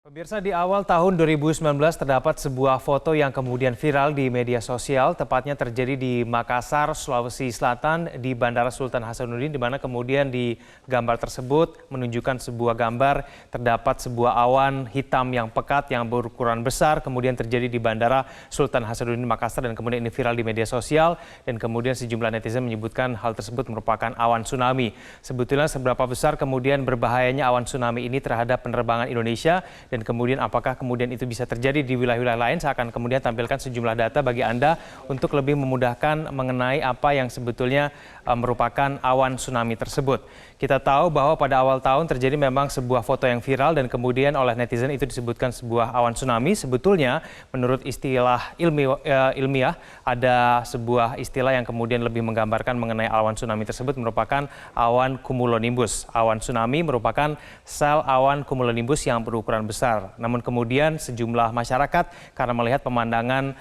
Pemirsa, di awal tahun 2019 terdapat sebuah foto yang kemudian viral di media sosial, tepatnya terjadi di Makassar, Sulawesi Selatan di Bandara Sultan Hasanuddin, di mana kemudian di gambar tersebut menunjukkan sebuah gambar terdapat sebuah awan hitam yang pekat yang berukuran besar, kemudian terjadi di Bandara Sultan Hasanuddin Makassar, dan kemudian ini viral di media sosial, dan kemudian sejumlah netizen menyebutkan hal tersebut merupakan awan tsunami. Sebetulnya seberapa besar kemudian berbahayanya awan tsunami ini terhadap penerbangan Indonesia, dan kemudian apakah kemudian itu bisa terjadi di wilayah-wilayah lain? Saya akan kemudian tampilkan sejumlah data bagi Anda untuk lebih memudahkan mengenai apa yang sebetulnya merupakan awan tsunami tersebut. Kita tahu bahwa pada awal tahun terjadi memang sebuah foto yang viral dan kemudian oleh netizen itu disebutkan sebuah awan tsunami. Sebetulnya menurut istilah ilmiah ada sebuah istilah yang kemudian lebih menggambarkan mengenai awan tsunami tersebut merupakan awan cumulonimbus. Awan tsunami merupakan sel awan cumulonimbus yang berukuran besar. Namun kemudian sejumlah masyarakat karena melihat pemandangan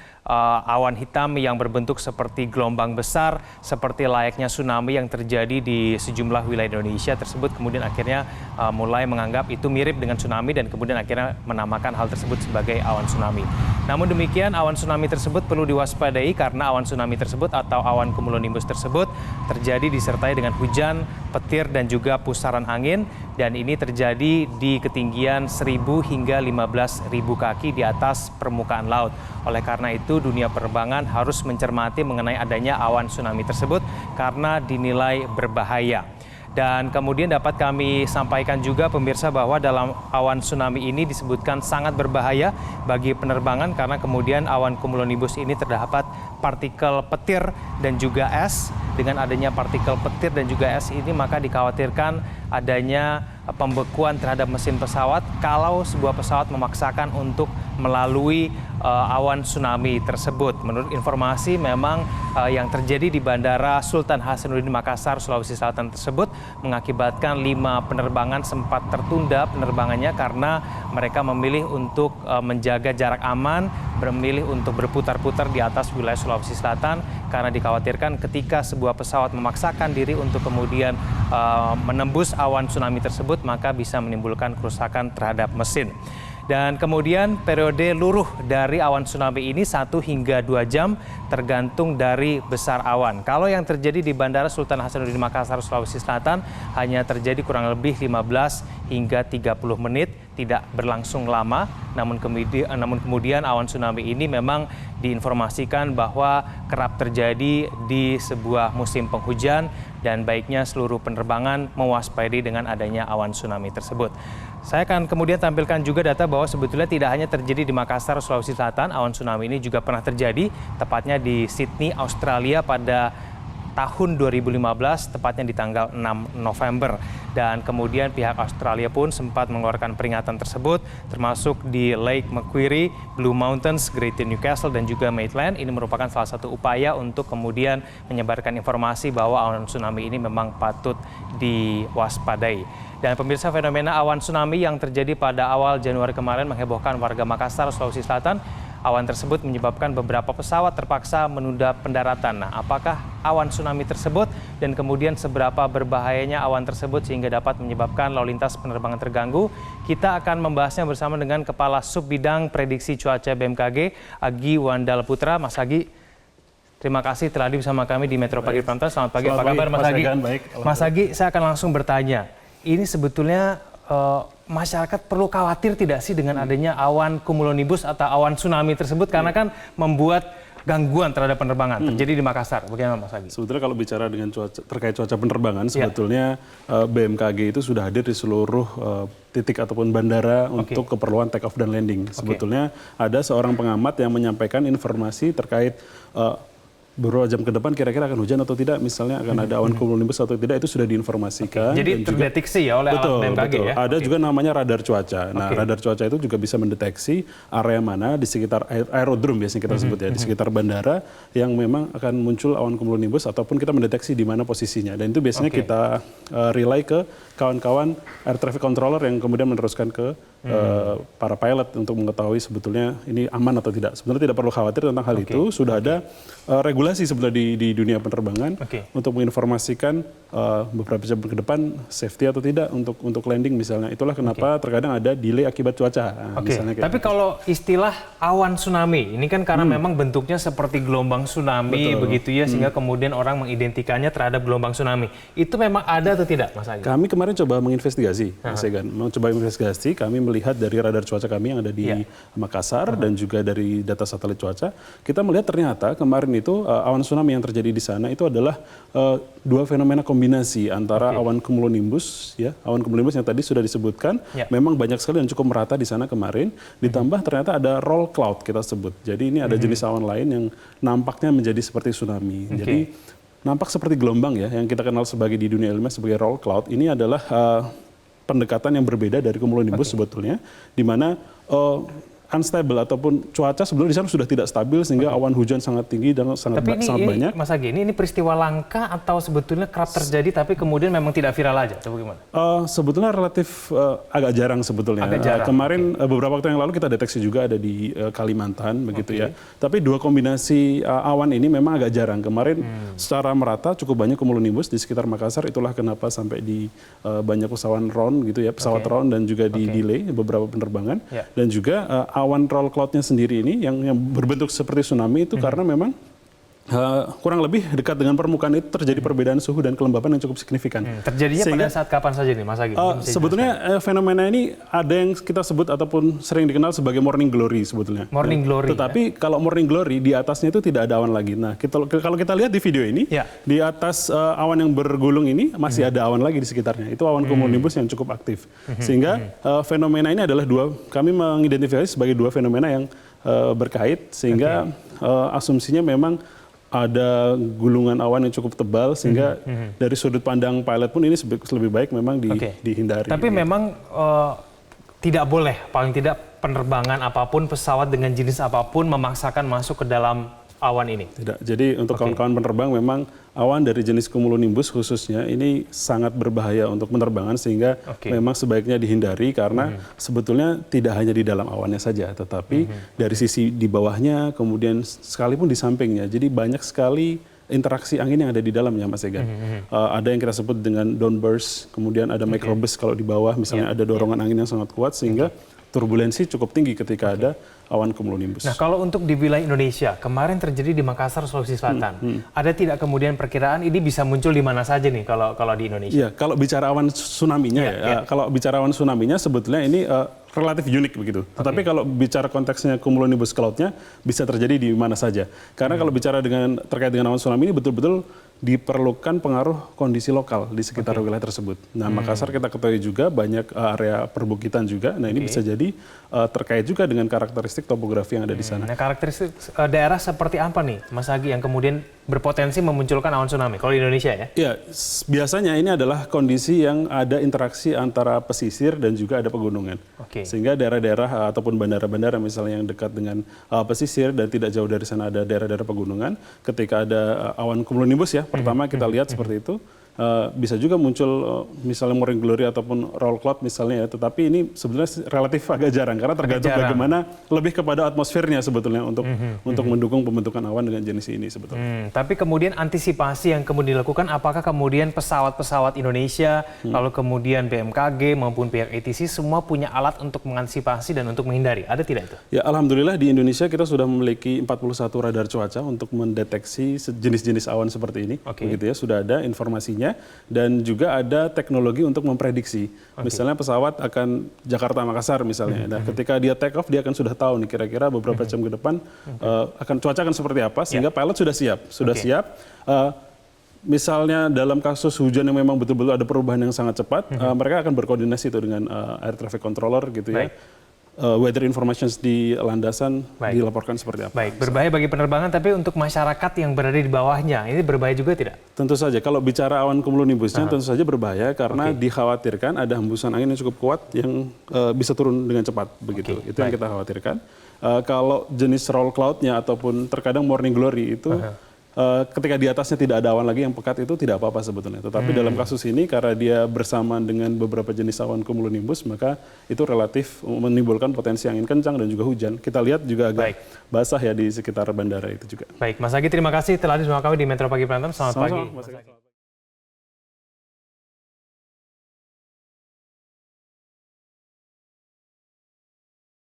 awan hitam yang berbentuk seperti gelombang besar, seperti layaknya tsunami yang terjadi di sejumlah wilayah Indonesia tersebut, kemudian akhirnya mulai menganggap itu mirip dengan tsunami dan kemudian akhirnya menamakan hal tersebut sebagai awan tsunami. Namun demikian, awan tsunami tersebut perlu diwaspadai karena awan tsunami tersebut atau awan cumulonimbus tersebut terjadi disertai dengan hujan, petir dan juga pusaran angin, dan ini terjadi di ketinggian 1.000 hingga 15.000 kaki di atas permukaan laut. Oleh karena itu, dunia penerbangan harus mencermati mengenai adanya awan tsunami tersebut karena dinilai berbahaya. Dan kemudian dapat kami sampaikan juga pemirsa bahwa dalam awan tsunami ini disebutkan sangat berbahaya bagi penerbangan karena kemudian awan cumulonimbus ini terdapat partikel petir dan juga es. Dengan adanya partikel petir dan juga es ini maka dikhawatirkan adanya pembekuan terhadap mesin pesawat kalau sebuah pesawat memaksakan untuk melalui awan tsunami tersebut. Menurut informasi memang yang terjadi di Bandara Sultan Hasanuddin Makassar, Sulawesi Selatan tersebut mengakibatkan 5 penerbangan sempat tertunda penerbangannya karena mereka memilih untuk menjaga jarak aman, memilih untuk berputar-putar di atas wilayah Sulawesi Selatan karena dikhawatirkan ketika sebuah pesawat memaksakan diri untuk kemudian menembus awan tsunami tersebut maka bisa menimbulkan kerusakan terhadap mesin. Dan kemudian periode luruh dari awan tsunami ini 1 hingga 2 jam tergantung dari besar awan. Kalau yang terjadi di Bandara Sultan Hasanuddin Makassar, Sulawesi Selatan hanya terjadi kurang lebih 15 hingga 30 menit, tidak berlangsung lama. Namun kemudian awan tsunami ini memang diinformasikan bahwa kerap terjadi di sebuah musim penghujan dan baiknya seluruh penerbangan mewaspadai dengan adanya awan tsunami tersebut. Saya akan kemudian tampilkan juga data bahwa sebetulnya tidak hanya terjadi di Makassar, Sulawesi Selatan, awan tsunami ini juga pernah terjadi, tepatnya di Sydney, Australia pada tahun 2015, tepatnya di tanggal 6 November. Dan kemudian pihak Australia pun sempat mengeluarkan peringatan tersebut, termasuk di Lake Macquarie, Blue Mountains, Greater Newcastle, dan juga Maitland. Ini merupakan salah satu upaya untuk kemudian menyebarkan informasi bahwa awan tsunami ini memang patut diwaspadai. Dan pemirsa, fenomena awan tsunami yang terjadi pada awal Januari kemarin menghebohkan warga Makassar, Sulawesi Selatan. Awan tersebut menyebabkan beberapa pesawat terpaksa menunda pendaratan. Nah, apakah awan tsunami tersebut dan kemudian seberapa berbahayanya awan tersebut sehingga dapat menyebabkan lalu lintas penerbangan terganggu? Kita akan membahasnya bersama dengan Kepala Subbidang Prediksi Cuaca BMKG, Agi Wandal Putra. Mas Agi, terima kasih telah hadir bersama kami di Metro Pagi Pramta. Selamat pagi, apa kabar Mas Agi? Mas Agi, saya akan langsung bertanya. Ini sebetulnya masyarakat perlu khawatir tidak sih dengan adanya awan cumulonimbus atau awan tsunami tersebut karena kan membuat gangguan terhadap penerbangan terjadi di Makassar. Bagaimana Mas Agi? Sebetulnya kalau bicara dengan terkait cuaca penerbangan, sebetulnya BMKG itu sudah hadir di seluruh titik ataupun bandara untuk keperluan take off dan landing. Sebetulnya ada seorang pengamat yang menyampaikan informasi terkait beberapa jam ke depan kira-kira akan hujan atau tidak, misalnya akan ada awan cumulonimbus atau tidak, itu sudah diinformasikan. Jadi terdeteksi ya oleh alat BMKG ya? Ada juga namanya radar cuaca. Nah, radar cuaca itu juga bisa mendeteksi area mana di sekitar aerodrom biasanya kita sebut ya, di sekitar bandara yang memang akan muncul awan cumulonimbus ataupun kita mendeteksi di mana posisinya. Dan itu biasanya kita relay ke kawan-kawan air traffic controller yang kemudian meneruskan ke para pilot untuk mengetahui sebetulnya ini aman atau tidak. Sebenarnya tidak perlu khawatir tentang hal itu. Sudah ada regulasi sebenarnya di dunia penerbangan untuk menginformasikan beberapa jam ke depan safety atau tidak untuk landing misalnya. Itulah kenapa terkadang ada delay akibat cuaca. Misalnya kayak Tapi kalau istilah awan tsunami, ini kan karena memang bentuknya seperti gelombang tsunami begitu ya, sehingga kemudian orang mengidentikannya terhadap gelombang tsunami. Itu memang ada atau tidak, Mas Agi? Kami kemarin coba menginvestigasi, Mas Egan. Mencoba investigasi, kami melihat dari radar cuaca kami yang ada di Makassar dan juga dari data satelit cuaca, kita melihat ternyata kemarin itu awan tsunami yang terjadi di sana itu adalah dua fenomena kombinasi antara awan cumulonimbus, ya, awan cumulonimbus yang tadi sudah disebutkan, memang banyak sekali dan cukup merata di sana kemarin, ditambah ternyata ada roll cloud kita sebut. Jadi ini ada jenis awan lain yang nampaknya menjadi seperti tsunami. Jadi nampak seperti gelombang ya, yang kita kenal sebagai di dunia ilmiah sebagai roll cloud. Ini adalah pendekatan yang berbeda dari cumulonimbus sebetulnya, di mana unstable ataupun cuaca sebelumnya di sana sudah tidak stabil sehingga awan hujan sangat tinggi dan sangat banyak. Mas Agi, ini peristiwa langka atau sebetulnya kerap terjadi tapi kemudian memang tidak viral aja atau bagaimana? Sebetulnya relatif agak jarang sebetulnya. Kemarin beberapa waktu yang lalu kita deteksi juga ada di Kalimantan begitu ya. Tapi dua kombinasi awan ini memang agak jarang. Kemarin secara merata cukup banyak cumulonimbus di sekitar Makassar. Itulah kenapa sampai di banyak pesawat RON gitu ya, pesawat RON dan juga di delay beberapa penerbangan dan juga awan roll cloud-nya sendiri ini yang berbentuk seperti tsunami itu karena memang kurang lebih dekat dengan permukaan itu terjadi perbedaan suhu dan kelembapan yang cukup signifikan. Terjadinya pada saat kapan saja nih, Mas Agi? Sebetulnya fenomena ini ada yang kita sebut ataupun sering dikenal sebagai morning glory sebetulnya. Morning glory. Tetapi kalau morning glory di atasnya itu tidak ada awan lagi. Nah, kalau kita lihat di video ini, di atas awan yang bergulung ini masih ada awan lagi di sekitarnya. Itu awan cumulonimbus yang cukup aktif. Sehingga fenomena ini adalah kami mengidentifikasi sebagai dua fenomena yang berkait sehingga asumsinya memang ada gulungan awan yang cukup tebal sehingga dari sudut pandang pilot pun ini lebih baik memang dihindari. Tapi memang tidak boleh, paling tidak penerbangan apapun, pesawat dengan jenis apapun memaksakan masuk ke dalam awan ini? Tidak. Jadi untuk kawan-kawan penerbang memang awan dari jenis cumulonimbus khususnya ini sangat berbahaya untuk penerbangan sehingga memang sebaiknya dihindari karena sebetulnya tidak hanya di dalam awannya saja tetapi dari sisi di bawahnya kemudian sekalipun di sampingnya. Jadi banyak sekali interaksi angin yang ada di dalamnya, Mas Egan. Ada yang kita sebut dengan downburst, kemudian ada microburst kalau di bawah misalnya ada dorongan angin yang sangat kuat sehingga turbulensi cukup tinggi ketika ada awan cumulonimbus. Nah, kalau untuk di wilayah Indonesia, kemarin terjadi di Makassar, Sulawesi Selatan. Ada tidak kemudian perkiraan ini bisa muncul di mana saja nih kalau di Indonesia? Iya, kalau bicara awan tsunami-nya kalau bicara awan tsunami-nya sebetulnya ini relatif unik begitu. Tetapi kalau bicara konteksnya cumulonimbus cloud-nya bisa terjadi di mana saja. Karena kalau bicara terkait dengan awan tsunami ini betul-betul diperlukan pengaruh kondisi lokal di sekitar wilayah tersebut. Nah, Makassar kita ketahui juga banyak area perbukitan juga. Nah, ini bisa jadi terkait juga dengan karakteristik topografi yang ada di sana. Nah, karakteristik daerah seperti apa nih, Mas Agi, yang kemudian berpotensi memunculkan awan tsunami kalau di Indonesia ya? Ya, biasanya ini adalah kondisi yang ada interaksi antara pesisir dan juga ada pegunungan. Sehingga daerah-daerah ataupun bandara-bandara misalnya yang dekat dengan pesisir dan tidak jauh dari sana ada daerah-daerah pegunungan, ketika ada awan cumulonimbus ya, pertama kita lihat seperti itu. Bisa juga muncul misalnya morning glory ataupun roll cloud misalnya ya, tetapi ini sebenarnya relatif agak jarang karena tergantung bagaimana lebih kepada atmosfernya sebetulnya untuk mendukung pembentukan awan dengan jenis ini sebetulnya. Tapi kemudian antisipasi yang kemudian dilakukan, apakah kemudian pesawat-pesawat Indonesia, lalu kemudian BMKG maupun pihak ATC semua punya alat untuk mengantisipasi dan untuk menghindari? Ada tidak itu? Ya, alhamdulillah di Indonesia kita sudah memiliki 41 radar cuaca untuk mendeteksi jenis-jenis awan seperti ini. Begitu ya, sudah ada informasinya. Dan juga ada teknologi untuk memprediksi. Misalnya pesawat akan Jakarta Makassar misalnya. Nah, ketika dia take off dia akan sudah tahu nih kira-kira beberapa jam ke depan cuaca akan seperti apa sehingga pilot sudah siap. Misalnya dalam kasus hujan yang memang betul-betul ada perubahan yang sangat cepat, mereka akan berkoordinasi itu dengan air traffic controller gitu ya. Weather information di landasan dilaporkan seperti apa. Baik, berbahaya bagi penerbangan, tapi untuk masyarakat yang berada di bawahnya, ini berbahaya juga tidak? Tentu saja, kalau bicara awan cumulonimbusnya tentu saja berbahaya karena dikhawatirkan ada hembusan angin yang cukup kuat yang bisa turun dengan cepat, begitu. Itu yang kita khawatirkan. Kalau jenis roll cloud-nya ataupun terkadang morning glory itu ketika di atasnya tidak ada awan lagi yang pekat itu tidak apa-apa sebetulnya. Tetapi dalam kasus ini karena dia bersamaan dengan beberapa jenis awan cumulonimbus, maka itu relatif menimbulkan potensi angin kencang dan juga hujan. Kita lihat juga agak basah ya di sekitar bandara itu juga. Baik, Mas Agi terima kasih telah hadir bersama kami di Metro Pagi Prantem. Selamat pagi.